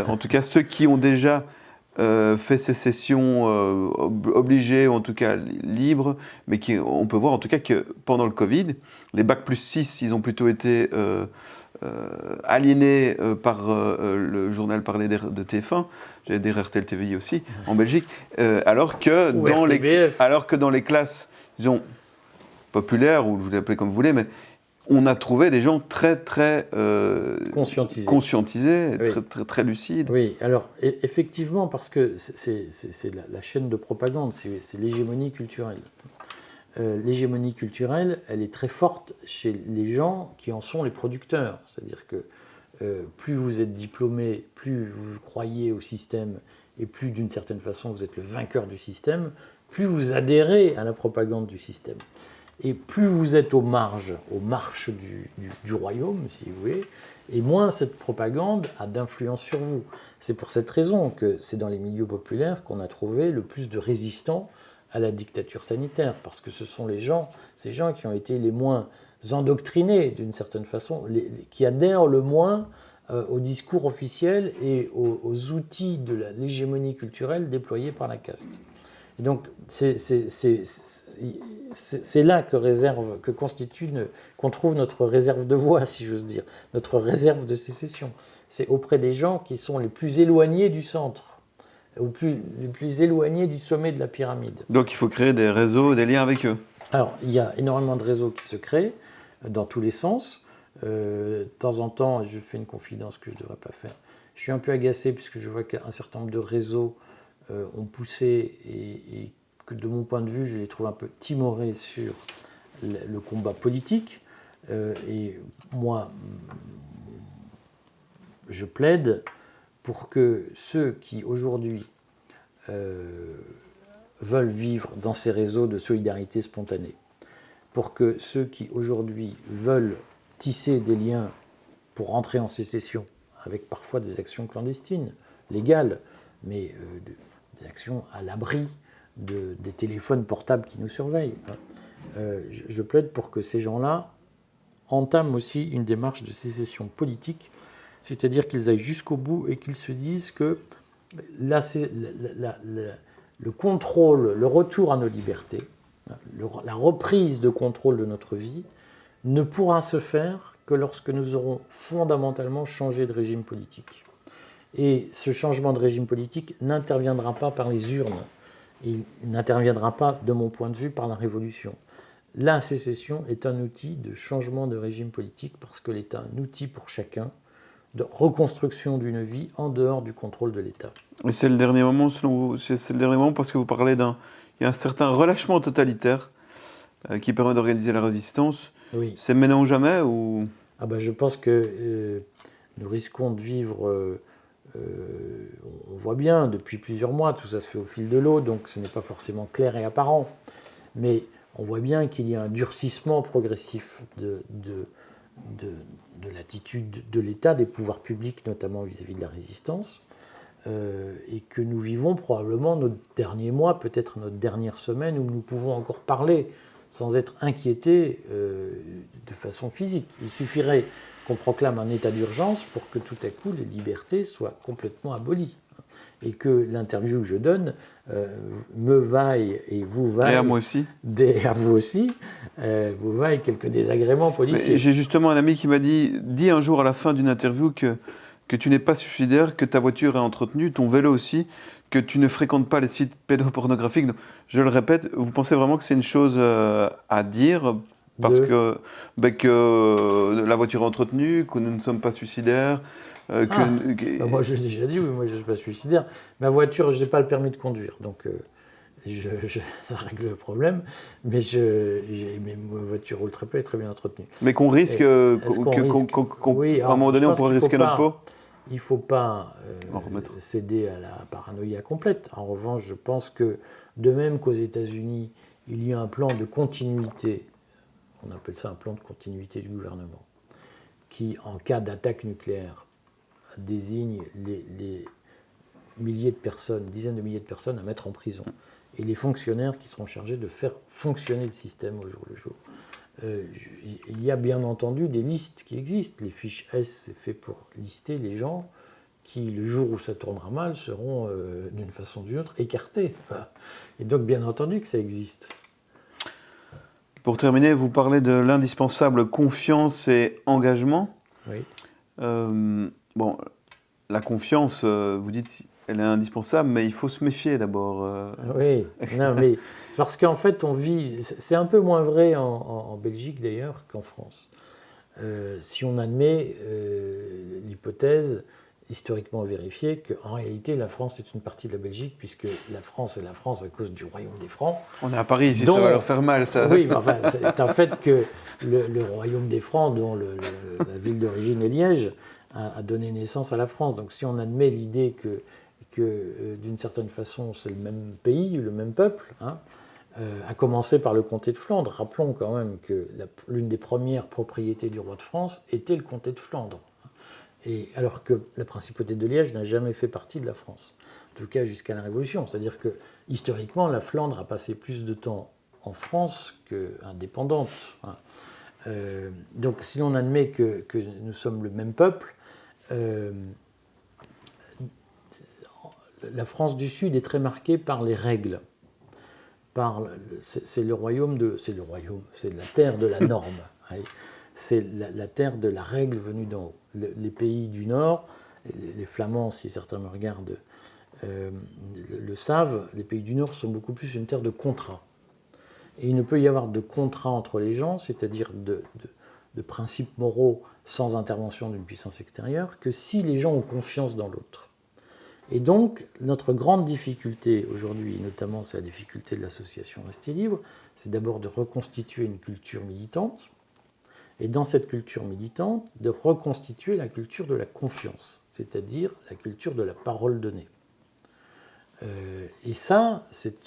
en tout cas ceux qui ont déjà fait sécession obligée, ou en tout cas libre, mais on peut voir en tout cas que pendant le Covid, les Bac+6, ils ont plutôt été aliénés par le journal parlé de TF1, j'allais dire RTL TVI aussi, en Belgique, alors que dans les classes, disons, populaires, ou vous l'appelez comme vous voulez, mais on a trouvé des gens très, très conscientisés oui. très lucides. Oui, alors effectivement, parce que c'est la chaîne de propagande, c'est l'hégémonie culturelle. L'hégémonie culturelle, elle est très forte chez les gens qui en sont les producteurs. C'est-à-dire que plus vous êtes diplômé, plus vous croyez au système, et plus d'une certaine façon vous êtes le vainqueur du système, plus vous adhérez à la propagande du système. Et plus vous êtes aux marges du royaume, si vous voulez, et moins cette propagande a d'influence sur vous. C'est pour cette raison que c'est dans les milieux populaires qu'on a trouvé le plus de résistants à la dictature sanitaire, parce que ce sont ces gens qui ont été les moins endoctrinés, d'une certaine façon, qui adhèrent le moins au discours officiel et aux outils de l'hégémonie culturelle déployés par la caste. Et donc, c'est là qu'on trouve notre réserve de voix, si j'ose dire, notre réserve de sécession. C'est auprès des gens qui sont les plus éloignés du centre, les plus éloignés du sommet de la pyramide. Donc il faut créer des réseaux, des liens avec eux. Alors, il y a énormément de réseaux qui se créent dans tous les sens. De temps en temps, je fais une confidence que je ne devrais pas faire. Je suis un peu agacé puisque je vois qu'un certain nombre de réseaux ont poussé et que de mon point de vue, je les trouve un peu timorés sur le combat politique. Et moi, je plaide pour que ceux qui aujourd'hui veulent vivre dans ces réseaux de solidarité spontanée, pour que ceux qui aujourd'hui veulent tisser des liens pour entrer en sécession, avec parfois des actions clandestines, légales, mais des actions à l'abri des téléphones portables qui nous surveillent. Je plaide pour que ces gens-là entament aussi une démarche de sécession politique, c'est-à-dire qu'ils aillent jusqu'au bout et qu'ils se disent que le contrôle, le retour à nos libertés, la reprise de contrôle de notre vie ne pourra se faire que lorsque nous aurons fondamentalement changé de régime politique. Et ce changement de régime politique n'interviendra pas par les urnes, il n'interviendra pas, de mon point de vue, par la révolution. La sécession est un outil de changement de régime politique parce qu'elle est un outil pour chacun de reconstruction d'une vie en dehors du contrôle de l'État. Et c'est le dernier moment, selon vous, c'est le dernier moment parce que vous parlez il y a un certain relâchement totalitaire qui permet d'organiser la résistance. Oui. C'est maintenant ou jamais ou... Je pense que nous risquons de vivre, on voit bien depuis plusieurs mois, tout ça se fait au fil de l'eau, donc ce n'est pas forcément clair et apparent, mais on voit bien qu'il y a un durcissement progressif de l'attitude de l'État, des pouvoirs publics, notamment vis-à-vis de la résistance, et que nous vivons probablement notre dernier mois, peut-être notre dernière semaine, où nous pouvons encore parler sans être inquiétés de façon physique. Il suffirait qu'on proclame un état d'urgence pour que tout à coup les libertés soient complètement abolies. Et que l'interview que je donne me vaille et vous vaille. Et à moi aussi. À vous aussi, vous vaille quelques désagréments policiers. J'ai justement un ami qui m'a dit un jour à la fin d'une interview que tu n'es pas suicidaire, que ta voiture est entretenue, ton vélo aussi, que tu ne fréquentes pas les sites pédopornographiques. Donc, je le répète, vous pensez vraiment que c'est une chose à dire parce que la voiture est entretenue, que nous ne sommes pas suicidaires moi, je l'ai déjà dit, oui, moi je ne suis pas suicidaire. Ma voiture, je n'ai pas le permis de conduire, donc ça règle le problème. Mais ma voiture roule très peu et très bien entretenue. Mais qu'on risque, oui, à un moment donné, on pourrait risquer notre peau. Il ne faut pas céder à la paranoïa complète. En revanche, je pense que, de même qu'aux États-Unis, il y a un plan de continuité, on appelle ça un plan de continuité du gouvernement, qui, en cas d'attaque nucléaire, désigne les milliers de personnes, dizaines de milliers de personnes à mettre en prison, et les fonctionnaires qui seront chargés de faire fonctionner le système au jour le jour. Il y a bien entendu des listes qui existent. Les fiches S, c'est fait pour lister les gens qui, le jour où ça tournera mal, seront d'une façon ou d'une autre écartés. Et donc, bien entendu que ça existe. Pour terminer, vous parlez de l'indispensable confiance et engagement. Oui. Bon, la confiance, vous dites, elle est indispensable, mais il faut se méfier d'abord. Oui, non, mais parce qu'en fait, on vit. C'est un peu moins vrai en Belgique d'ailleurs qu'en France. Si on admet l'hypothèse historiquement vérifiée qu'en réalité, la France est une partie de la Belgique, puisque la France est la France à cause du royaume des Francs. On est à Paris, ici, ça va leur faire mal, ça. Oui, mais enfin, c'est un fait que le royaume des Francs, dont la ville d'origine est Liège, a donné naissance à la France. Donc si on admet l'idée que d'une certaine façon, c'est le même pays, le même peuple, à commencer par le comté de Flandre. Rappelons quand même que l'une des premières propriétés du roi de France était le comté de Flandre. Et alors que la principauté de Liège n'a jamais fait partie de la France, en tout cas jusqu'à la Révolution. C'est-à-dire que historiquement, la Flandre a passé plus de temps en France qu'indépendante. Donc si l'on admet que nous sommes le même peuple, la France du Sud est très marquée par les règles. C'est le royaume, c'est la terre de la norme. C'est la terre de la règle venue d'en haut. Les pays du Nord, les Flamands, si certains me regardent, le savent, les pays du Nord sont beaucoup plus une terre de contrat. Et il ne peut y avoir de contrat entre les gens, c'est-à-dire de principes moraux sans intervention d'une puissance extérieure, que si les gens ont confiance dans l'autre. Et donc, notre grande difficulté aujourd'hui, notamment c'est la difficulté de l'association Rester Libre, c'est d'abord de reconstituer une culture militante, et dans cette culture militante, de reconstituer la culture de la confiance, c'est-à-dire la culture de la parole donnée. Et ça, c'est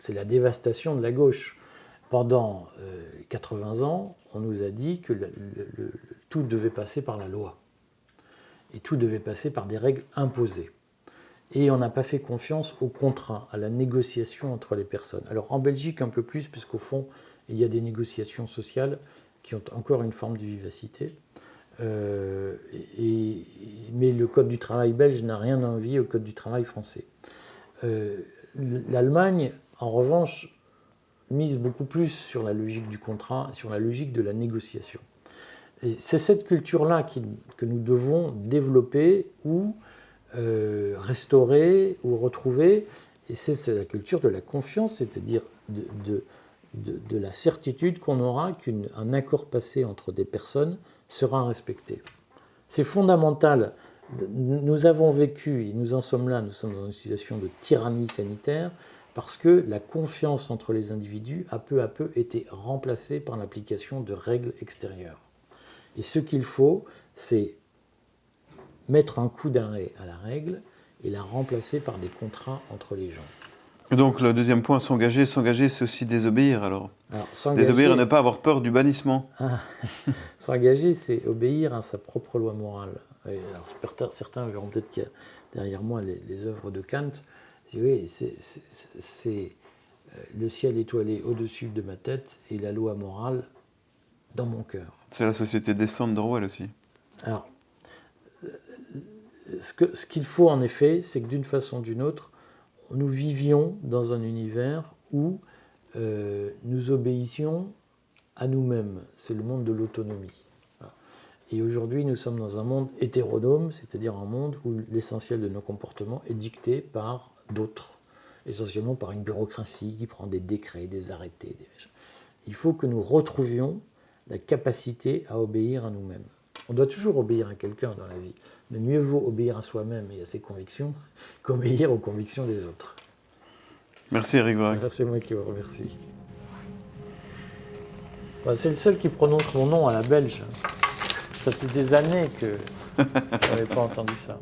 la dévastation de la gauche. Pendant 80 ans, on nous a dit que tout devait passer par la loi. Et tout devait passer par des règles imposées. Et on n'a pas fait confiance au contrat, à la négociation entre les personnes. Alors en Belgique, un peu plus, puisqu'au fond, il y a des négociations sociales qui ont encore une forme de vivacité. Mais le Code du travail belge n'a rien à envier au Code du travail français. L'Allemagne, en revanche, mise beaucoup plus sur la logique du contrat, sur la logique de la négociation. Et c'est cette culture-là que nous devons développer ou restaurer ou retrouver. Et c'est la culture de la confiance, c'est-à-dire de la certitude qu'on aura qu'un accord passé entre des personnes sera respecté. C'est fondamental. Nous avons vécu, et nous en sommes là, nous sommes dans une situation de tyrannie sanitaire, parce que la confiance entre les individus a peu à peu été remplacée par l'application de règles extérieures. Et ce qu'il faut, c'est mettre un coup d'arrêt à la règle et la remplacer par des contrats entre les gens. Et donc le deuxième point, s'engager, c'est aussi désobéir alors désobéir et ne pas avoir peur du bannissement. S'engager, c'est obéir à sa propre loi morale. Et alors, certains verront peut-être qu'il y a derrière moi les œuvres de Kant. Oui, c'est le ciel étoilé au-dessus de ma tête et la loi morale dans mon cœur. C'est la société descente d'Orwell aussi. Alors, ce qu'il faut en effet, c'est que d'une façon ou d'une autre, nous vivions dans un univers où nous obéissions à nous-mêmes. C'est le monde de l'autonomie. Et aujourd'hui, nous sommes dans un monde hétéronome, c'est-à-dire un monde où l'essentiel de nos comportements est dicté par d'autres, essentiellement par une bureaucratie qui prend des décrets, des arrêtés. Il faut que nous retrouvions la capacité à obéir à nous-mêmes. On doit toujours obéir à quelqu'un dans la vie, mais mieux vaut obéir à soi-même et à ses convictions qu'obéir aux convictions des autres. Merci Eric Vrac. C'est moi qui vous remercie. C'est le seul qui prononce mon nom à la belge. Ça fait des années que je n'avais pas entendu ça.